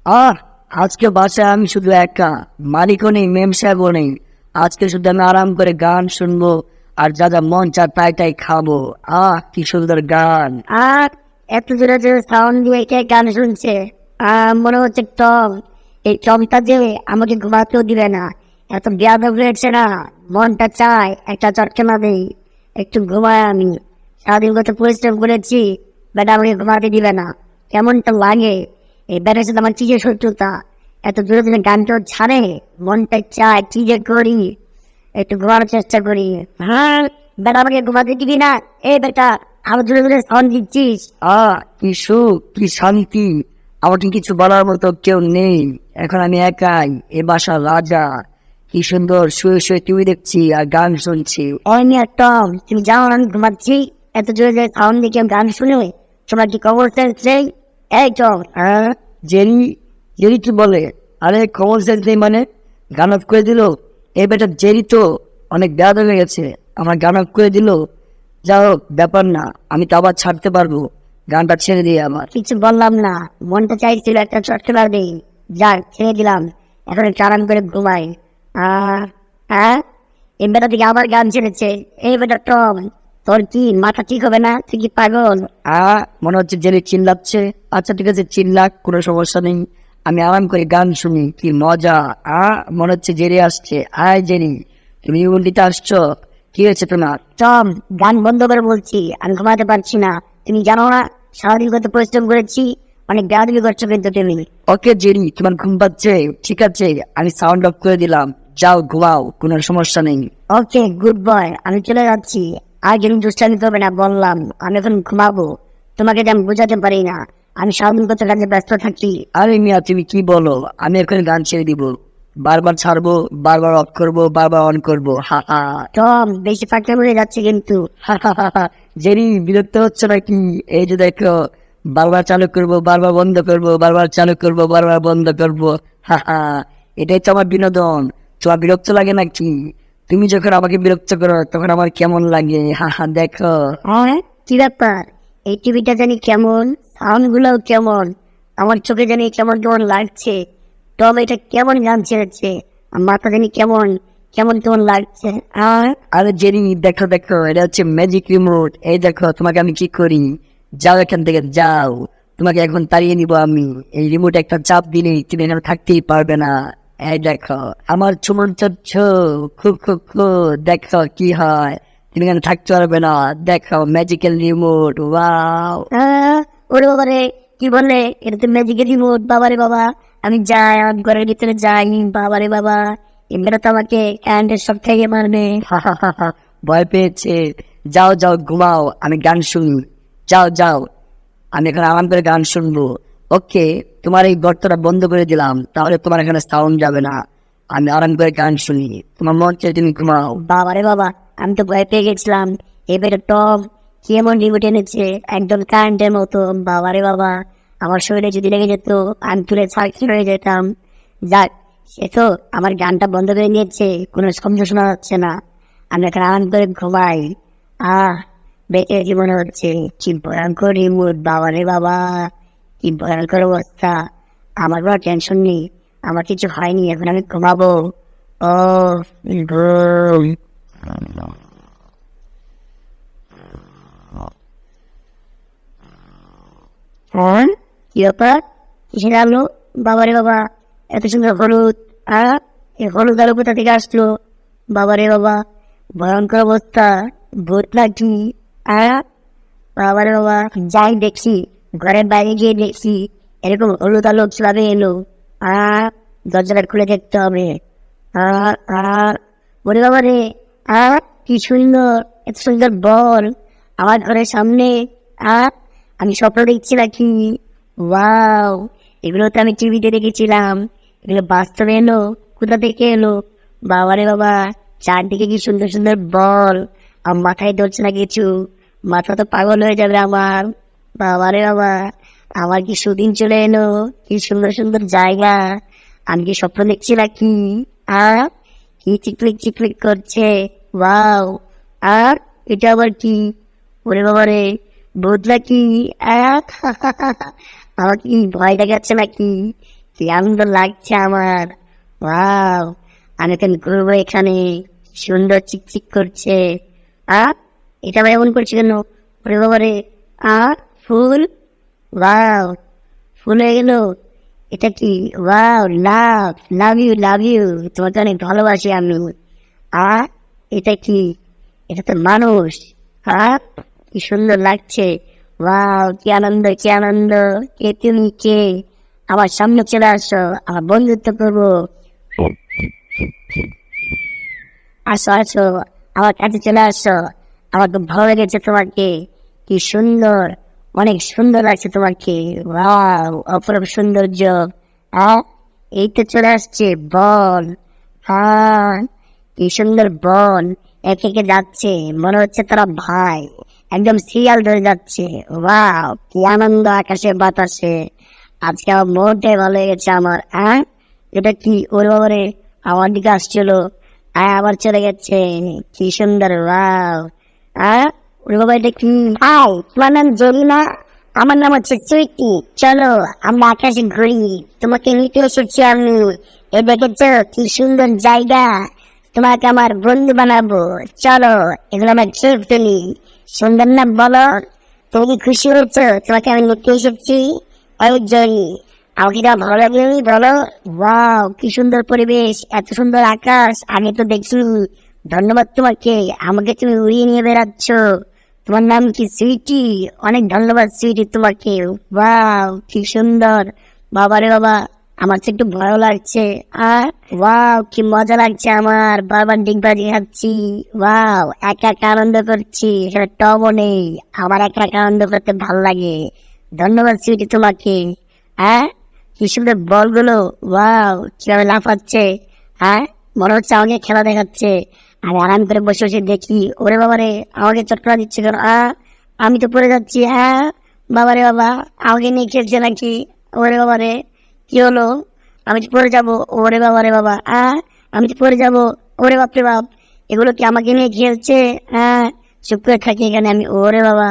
আহ আজকে বাসায় আমি শুধু একা, মালিকও নেই, মেম সাহেবও নেই। আজকে শুধু আমি আরাম করে গান শুনবো আর যা যা মন চা তাই তাই খাবো। কি সুন্দর গান। আর এত জোরে জোরে সাউন্ড দিয়ে কে গান শুনছে? মনে হচ্ছে টম। এই টমটা যে আমাকে ঘুমাতেও দিবে না, এত বেয়াদব হয়েছে না। মনটা চায় একটা চটকানা দেই, একটু ঘুমায় আমি। সারাদিন কত পরিশ্রম করেছি, বেটা আমাকে ঘুমাতে দিবে না। কেমনটা লাগে এই বেটার সাথে আমার চিজের শত্রুতা। এত জোরে জোরে গানটাও ছাড়ে, মনটা চায় কি যে করি, একটু ঘুমানোর চেষ্টা করি। হ্যাঁ, বেটা আমাকে ঘুমাতে দিবি না? এই বেটা আবার জোরে জোরে সাউন্ড দিচ্ছিস। কি সুখ, কি শান্তি। আমাকে কিছু বলার মতো কেউ নেই। এখন আমি একাই, এ বাসার রাজা। কি সুন্দর শুয়ে শুয়ে টিভি দেখছি আর গান শুনছি। অনিয়া টম, তুমি জানো না আমি ঘুমাচ্ছি? এত জোরে জোরে সাউন্ড দিয়ে কেউ গান শুনে? তোমার কি খবর চলছে? এই টম। জেরি, জেরি কি বলে? আরে কমন সেন্স নেই মানে? গান অফ করে দিল। এই বেটা জেরি তো অনেক বেয়াদ হয়ে গেছে, আমার গান অফ করে দিল। যা হোক, ব্যাপার না, আমি তো আবার ছাড়তে পারবো। গানটা ছেড়ে দিয়ে আমার। কিছু বললাম না, মনটা চাইছিল একটা চটকা দেই। যাক, ছেড়ে দিলাম। এখন একটু আরাম করে ঘুমাই। হ্যাঁ, এই বেটা থেকে আবার গান ছেড়েছে। এই বেটা টম, তোর কি মাথা ঠিক হবে না? তুই কি পাগল? মনে হচ্ছে জেরি চিল্লাচ্ছে। আচ্ছা ঠিক আছে, চিল্লাক, কোনো সমস্যা নেই। আমি আরাম করে গান শুনি, কি মজা। মনে হচ্ছে জেরি আসছে। আয় জেরি, তুমি উল্টিতে আসছো? কি হয়েছে তোমার? টম, গান বন্ধ করে বলছি, আমি ঘুমাতে পারছি না। তুমি জানো না সারাদিন কত পরিশ্রম করেছি? অনেক বেয়াদবি করছো কিন্তু তুমি। ওকে জেরি, তোমার ঘুম পাচ্ছে? ঠিক আছে, আমি সাউন্ড অফ করে দিলাম। যাও ঘুমাও, কোনো সমস্যা নেই। ওকে, গুড বয়, আমি চলে যাচ্ছি। আর যেন দুষ্টামি করবে না বললাম। আমি এখন ঘুমাবো। তোমাকে যে আমি বোঝাতে পারি না, আমি সারাদিন কত কাজে ব্যস্ত থাকি। আরে মিয়া, তুমি কি বলো? আমি এখন গান ছেড়ে দিব, বারবার ছাড়বো, বারবার অফ করবো, বারবার অন করবো। টম, বেশি ফাঁকতে মরে যাচ্ছে কিন্তু। জেরি, বিরক্ত হচ্ছে নাকি? এই যে দেখো, বারবার চালু করবো, বারবার বন্ধ করবো, বারবার চালু করবো, বারবার বন্ধ করবো। এটাই তো আমার বিনোদন। তোমার বিরক্ত লাগে নাকি? তুমি যখন আমাকে বিরক্ত করো তখন আমার কেমন লাগে। দেখো। হ্যাঁ, কি ব্যাপার? এই টিভিটা জানি কেমন, সাউন্ড গুলোও কেমন, আমার চোখে জানি কেমন কেমন লাগছে। টম, এটা কেমন গান ছেড়েছে? আমার মাথা জানি কেমন কেমন কেমন লাগছে। আরে জেরি, দেখো দেখো, এটা হচ্ছে ম্যাজিক রিমোট। এই দেখো, তোমাকে আমি কি করি। যাও এখান থেকে, যাও। তোমাকে এখন তাড়িয়ে নিব আমি। এই রিমোট একটা চাপ দিলেই তুমি এখানে থাকতেই পারবে না। এই দেখো, আমার চুমন চাচ্ছ, খুব খুব খুব, দেখো কি হয়। তুমি এখানে থাকতে পারবে না। দেখো, ম্যাজিক্যাল রিমোট, ওয়াও। ওরে বাবা রে, কি বললে? এটা তো ম্যাজিকের রিমোট। বাবারে বাবা, আমি যাই, আমার ঘরের ভিতরে যাই। বাবারে বাবা, এমনি তো আমাকে কারেন্টের সব থেকে মারবে। ভয় পেয়েছে। যাও যাও ঘুমাও, আমি গান শুনি। যাও যাও, আমি এখন আরাম করে গান শুনবো। ওকে, তোমার এই গর্তটা বন্ধ করে দিলাম, তাহলে তোমার এখানে সাউন্ড যাবে না। আমি আরাম করে গান শুনি, তোমার মন চাই তুমি ঘুমাও। বাবারে বাবা, আমি তো ভয় পেয়ে গেছিলাম। এবারে টম কি এমন রিমোট এনেছে, একদম কারেন্টের মতো। বাবারে বাবা, আমার শরীরে যদি লেগে যেত আমি তুলে সার্কিট হয়ে যেতাম। যাক, সে তো আমার গানটা বন্ধ করে নিয়েছে, কোনো শব্দ শোনা যাচ্ছে না। আমি এখন আরাম করে ঘুমাই। বেঁচে কি মনে হচ্ছে। কি ভয়ঙ্কর রিমোট, বাবারে বাবা, কি ভয়ঙ্কর অবস্থা। আমার কোনো টেনশন নেই, আমার কিছু হয়নি, এখন আমি ঘুমাবো। ও কি ব্যাপার? কিসের আলো? বাবারে বাবা, এত সুন্দর হলুদ। এই হলুদ আলো কোথা থেকে আসলো? বাবারে বাবা, ভয়ঙ্কর অবস্থা। ভূত নাকি? বাবারে বাবা, যাই দেখছি, ঘরের বাইরে গিয়ে দেখছি এরকম হলুদ আলো কিভাবে এলো। দরজাটা খুলে দেখতে হবে। ওরে বাবা রে, কি সুন্দর, এত সুন্দর বল আমার ঘরের সামনে। আমি স্বপ্ন দেখছি নাকি? ওয়াও, এগুলো তো আমি টিভিতে দেখেছিলাম, এগুলো বাস্তবে এলো? কোথা থেকে এলো? বাবারে বাবা, চারদিকে কি সুন্দর সুন্দর বল। আমার মাথায় ধরছে না কিছু, মাথা তো পাগল হয়ে যাবে আমার। বাবারে বাবা, আমার কি সুদিন চলে এলো। কি সুন্দর সুন্দর জায়গা, আমি কি স্বপ্ন দেখছি নাকি? কি চিকলিক চিকলিক করছে। ওয়াও, আর এটা আবার কি? ওরে বাবা রে, ভূত নাকি? আমার কি ভয় দেখাচ্ছে নাকি? কি আনন্দ লাগছে আমার। ওয়াও, আমি এখন ঘুরবো এখানে, সুন্দর চিকচিক করছে। এটা আবার এমন করছে কেন? ওরে বাবা রে, ফুল, ওয়াও, ফুল হয়ে গেল। এটা কি? Wow, love, love you, love you, তোমাকে অনেক ভালোবাসি আমি। এটা কি? এটা তো মানুষ। কি সুন্দর লাগছে। ওয়াও, কি আনন্দ, কি আনন্দ। কে তুমি, কে? আমার সামনে চলে আসো, আমার বন্ধুত্ব করবো। আসো আসো, আমার কাছে চলে আসো। আমার খুব ভালো লেগেছে তোমাকে। কি সুন্দর, অনেক সুন্দর লাগছে তোমাকে। ওয়াও, অপরূপ সৌন্দর্য। এই তো চলে আসছে বন। কি সুন্দর বন, একে একে যাচ্ছে, মনে হচ্ছে তারা ভাই, একদম সিরিয়াল ধরে যাচ্ছে। ওয়াও, কি আনন্দ আকাশে বাতাসে। আজকে আমার মনটাই ভালো লেগেছে আমার। এটা কি? ওর বাবারে, আমার দিকে আসছিল, আবার চলে গেছে। কি সুন্দর। ওয়াও, ওর বাবা, এটা কি? তোমার নাম জরিনা? আমার নাম হচ্ছে সুইটি। চলো আমরা আকাশে ঘুরি, তোমাকে নিতে এসেছি আমি। এ দেখেছো কি সুন্দর জায়গা, তোমাকে আমার বন্ধু বানাবো। চলো এগুলো আমার ছবি তুলি। সুন্দর না বলো? তুমি খুশি হচ্ছ তোমাকে আমি নিতে এসেছি? ওই জরি, আমাকে এটা ভালো লাগলো বলো? ওয়াও, কি সুন্দর পরিবেশ, এত সুন্দর আকাশ আগে তো দেখছি। ধন্যবাদ তোমাকে, আমাকে তুমি উড়িয়ে নিয়ে বেড়াচ্ছ। তোমার নাম কি? সুইটি। অনেক ধন্যবাদ সুইটি তোমাকে। ওয়াও, কি সুন্দর। বাবারে বাবা, আমার তো একটু ভয় লাগছে। ওয়াও, কি মজা লাগছে আমার, বারবার ডিগবাজি খাচ্ছি। ওয়াও, একা একা আনন্দ করছি, সেটা টবও নেই। আমার একা একা আনন্দ করতে ভালো লাগে। ধন্যবাদ সুইটি তোমাকে। কি সুন্দর বলগুলো। ওয়াও, কিভাবে লাফাচ্ছে। মনে হচ্ছে আমাকে খেলা দেখাচ্ছে। আমি আরাম করে বসে বসে দেখি। ওরে বাবারে, আমাকে চটকরা দিচ্ছে কেন? আমি তো পড়ে যাচ্ছি। বাবারে বাবা, আমাকে নিয়ে খেলছে নাকি? ওরে বাবারে, কি হলো? আমি তো পড়ে যাবো। ওরে বাবারে বাবা, আমি তো পড়ে যাবো। ওরে বাপরে বাপ, এগুলো কি আমাকে নিয়ে খেলছে? চুপ করে থাকি এখানে আমি। ওরে বাবা,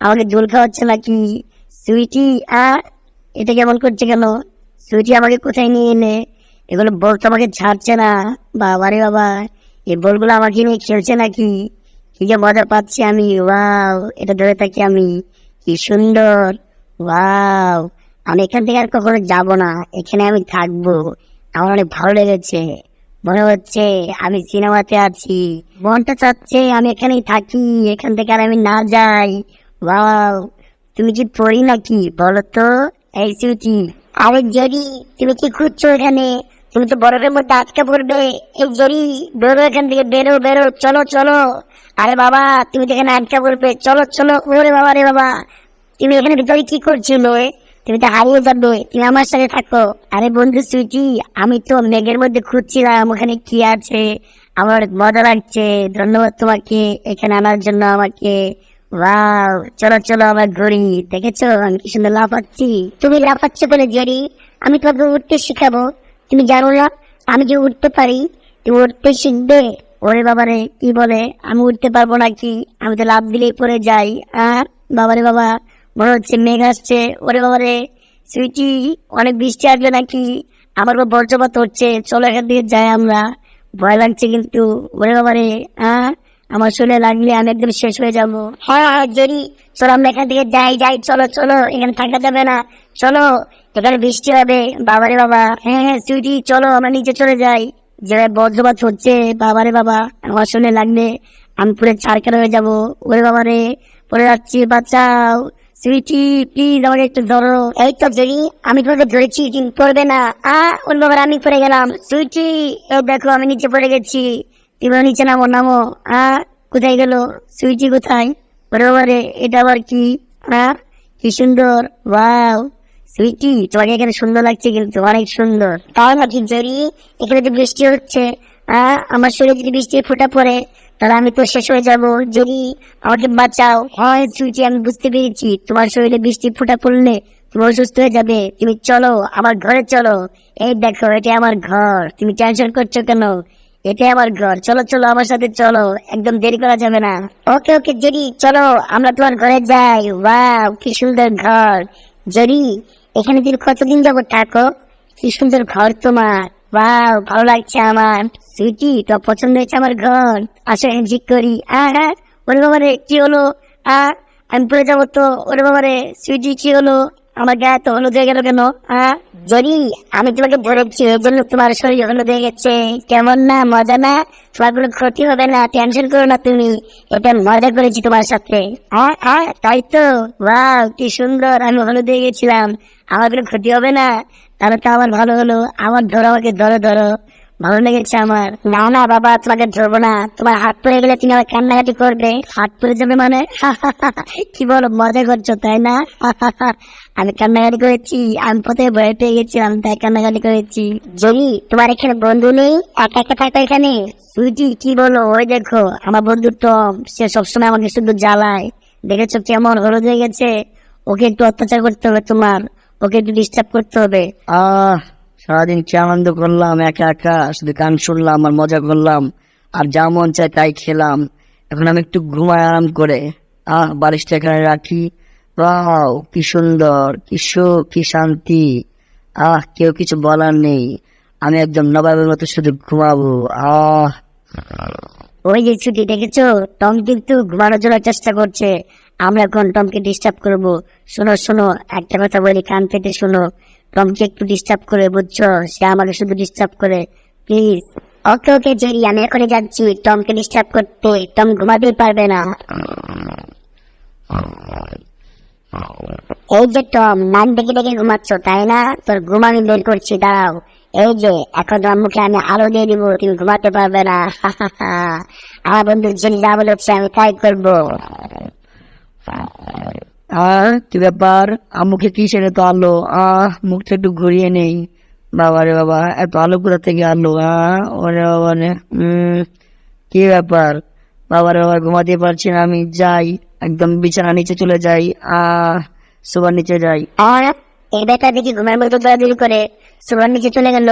আমাকে দোল খাওয়াচ্ছে নাকি? সুইটি, এটা কেমন করছে কেন? সুইটি, আমাকে কোথায় নিয়ে এলে? এগুলো বল তো আমাকে ছাড়ছে না। বাবারে বাবা, এই বলগুলো আমাকে নিয়ে খেলছে নাকি? কি যে মজা পাচ্ছি আমি। ওয়াও, এটা ধরে থাকি আমি। কি সুন্দর। ওয়াও, আমি এখান থেকে আর কখনো যাব না, এখানে আমি থাকবো। আমার অনেক ভালো লেগেছে, মনে হচ্ছে আমি সিনেমাতে আছি। মনটা চাচ্ছে আমি এখানেই থাকি, এখান থেকে আর আমি না যাই। ওয়াও, তুমি কি পড়ি নাকি বলো তো? এই সুইটি, আরে জরি, তুমি কি খুঁজছো এখানে? তুমি তো বরফের মধ্যে আটকে পড়বে। এই জরি, বেরো এখান থেকে, বেরো বেরো, চলো চলো। আরে বাবা, তুমি তো এখানে আটকে পড়বে, চলো চলো। ওরে বাবা রে বাবা, তুমি এখানে ভিতরে কি করছিল? তুমি তো হারিয়ে যাবে, তুমি আমার সাথে থাকো। আরে বন্ধু সুইটি, আমি তো মেঘের মধ্যে খুঁজছিলাম ওখানে কি আছে। আমার অনেক মজা লাগছে। ধন্যবাদ তোমাকে এখানে আনার জন্য আমাকে। ওয়াও, চলো চলো আবার ঘুরি। দেখেছো আমি কি সুন্দর লাফাচ্ছি? তুমি লাফাচ্ছ বলে জরি, আমি তোমাকে উঠতে শিখাবো। তুমি জানো না আমি যে উঠতে পারি? তুমি উঠতে শিখবে। ওরে বাবারে, কি বলে? আমি উঠতে পারবো নাকি? আমি তো লাফ দিলেই পড়ে যাই। বাবারে বাবা, মনে হচ্ছে মেঘ আসছে। ওরে বাবারে, সুইটি, অনেক বৃষ্টি আসবে নাকি? আমার বজ্রপাত হচ্ছে, চলো এখান থেকে যাই আমরা। ভয় লাগছে কিন্তু। ওরে বাবারে, আমার শুনে লাগলে আমি একদম শেষ হয়ে যাবো। জরি, চলো আমরা এখান থেকে যাই যাই, চলো চলো, এখানে থাকা যাবে না। চলো, এখানে বৃষ্টি হবে। বাবারে বাবা, হ্যাঁ সুইটি, চলো আমরা নিচে চলে যাই। যে বজ্রপাত হচ্ছে, বাবারে বাবা, আমার শুনে লাগলে আমি পুরো ছাড়খাড় হয়ে যাবো। ওরে বাবারে, পড়ে যাচ্ছি, বাঁচাও। সুইটি, প্লিজ আমাকে একটু ধরো। এই তো জরি, আমি তোমাকে ধরেছি, কিন্তু পড়বে না। ওর বাবার, আমি পড়ে গেলাম। সুইটি, এই দেখো আমি নিচে পড়ে গেছি। তুমি নিচে নামো নামো। কোথায় গেল সুইটি? কোথায়? ওরে বাবারে, এটা আবার কি? কি সুন্দর। ওয়াও, সুইটি, তোমাকে এখানে সুন্দর লাগছে কিন্তু, অনেক সুন্দর। তাও নাকি জরি, এখানে তো বৃষ্টি হচ্ছে। আমার শরীরে যদি বৃষ্টি ফোঁটা পড়ে, তাহলে আমি তো শেষ হয়ে যাবো। যদি আমাকে বাঁচাও। হয় সুইটি, আমি বুঝতে পেরেছি, তোমার শরীরে বৃষ্টি ফোঁটা পড়লে তুমি অসুস্থ হয়ে যাবে। তুমি চলো আমার ঘরে চলো। এই দেখো, এটা আমার ঘর, তুমি টেনশন করছো কেন? এটাই আমার ঘর, চলো চলো আমার সাথে চলো, একদম দেরি করা যাবে না। ওকে ওকে জেরি, চলো আমরা তোমার ঘরে যাই। ওয়াও, কি সুন্দর ঘর। জেরি, এখানে তুমি কতদিন যাবো থাকো? কি সুন্দর ঘর তোমার, ওয়াও ভালো লাগছে আমার। সুইটি তো পছন্দ হয়েছে আমার ঘর, আসো হ্যান্ডশেক করি। ওরে বাবারে কি হলো? আমি পড়ে যাবো তো। ওরে বাবারে সুইটি কি হলো? আমার গায়ে তো হলুদ হয়ে গেল কেন? জরি, আমি তোমাকে বলেছি ওই জন্য তোমার শরীর হলুদ হয়ে গেছে। কেমন না, মজা না? তোমার কোনো ক্ষতি হবে না, টেনশন করো না তুমি। এটা মজা করেছি তোমার সাথে। তাই তো, ওয়াও কি সুন্দর, আমি হলুদ হয়ে গেছিলাম, আমার কোনো ক্ষতি হবে না। তাহলে তো আমার ভালো হলো। আমার ধরো, আমাকে ধরো ধরো, ভালো লেগেছে আমার। না না বাবা, তোমাকে ধরবো না, তোমার হাত পড়ে গেলে তুমি আমার কান্নাকাটি করবে। হাত পড়ে যাবে মানে? কি বলো, মজা করছো তাই না? আমি কান্নাকাটি করেছি, আমি প্রথমে ভয় পেয়ে গেছিলাম তাই কান্নাকাটি করেছি। জরি, তোমার এখানে বন্ধু নেই, একা একা থাকো এখানে? সুইটি কি বলো, ওই দেখো আমার বন্ধু টম, সে সবসময় আমাকে শুধু জ্বালায়। দেখেছো কেমন হলুদ হয়ে গেছে? ওকে একটু অত্যাচার করতে হবে তোমার, ওকে একটু ডিস্টার্ব করতে হবে। সারাদিন কি আনন্দ করলাম একা একা, শুধু গান শুনলাম আর মজা করলাম, আর যা মন চায় তাই খেলাম। এখন আমি একটু ঘুমাই আরাম করে। বালিশটা এখানে রাখি। ওয়াও কি সুন্দর, কি সুখ, কি শান্তি। কেউ কিছু বলার নেই, আমি একদম নবাবের মতো শুধু ঘুমাবো। ওই যে ছুটি, দেখেছো টম কিন্তু ঘুমানোর জন্য চেষ্টা করছে। আমরা এখন টমকে ডিস্টার্ব করব। শোনো শোনো, একটা কথা বলি, কান পেতে শোনো। টমকে একটু ডিস্টার্ব করে, বুঝছো? সে আমাকে শুধু ডিস্টার্ব করে, প্লিজ। ওকে ওকে জেরি, আমি এখনই যাচ্ছি টমকে ডিস্টার্ব করতে। টম ঘুমাতেই পারবে না। এই যে টম, নাক ডেকে ডেকে ঘুমাচ্ছ তাই না? তোর ঘুম আমি বের করছি, দাঁড়াও। এই যে এখন তোমার মুখে আমি আলো দিয়ে দিব, তুমি ঘুমাতে পারবে না। আমার বন্ধু জেনি যা বলেছে আমি তাই করবো। কি ব্যাপার, মুখে কি সেরে তো আলো? মুখটা একটু ঘুরিয়ে নেই। বাবা রে বাবা, এত আলো কোথা থেকে আলো? ওরে বাবা রে, কি ব্যাপার? বাবার বাবা, ঘুমাতে পারছি না আমি, যাই একদম বিছানা নিচে চলে যাই। সোফার নিচে যাই। আর এই বেটা দেখি ঘুমের মতো দৌড়াদৌড়ি করে সুরার নিচে চলে গেল।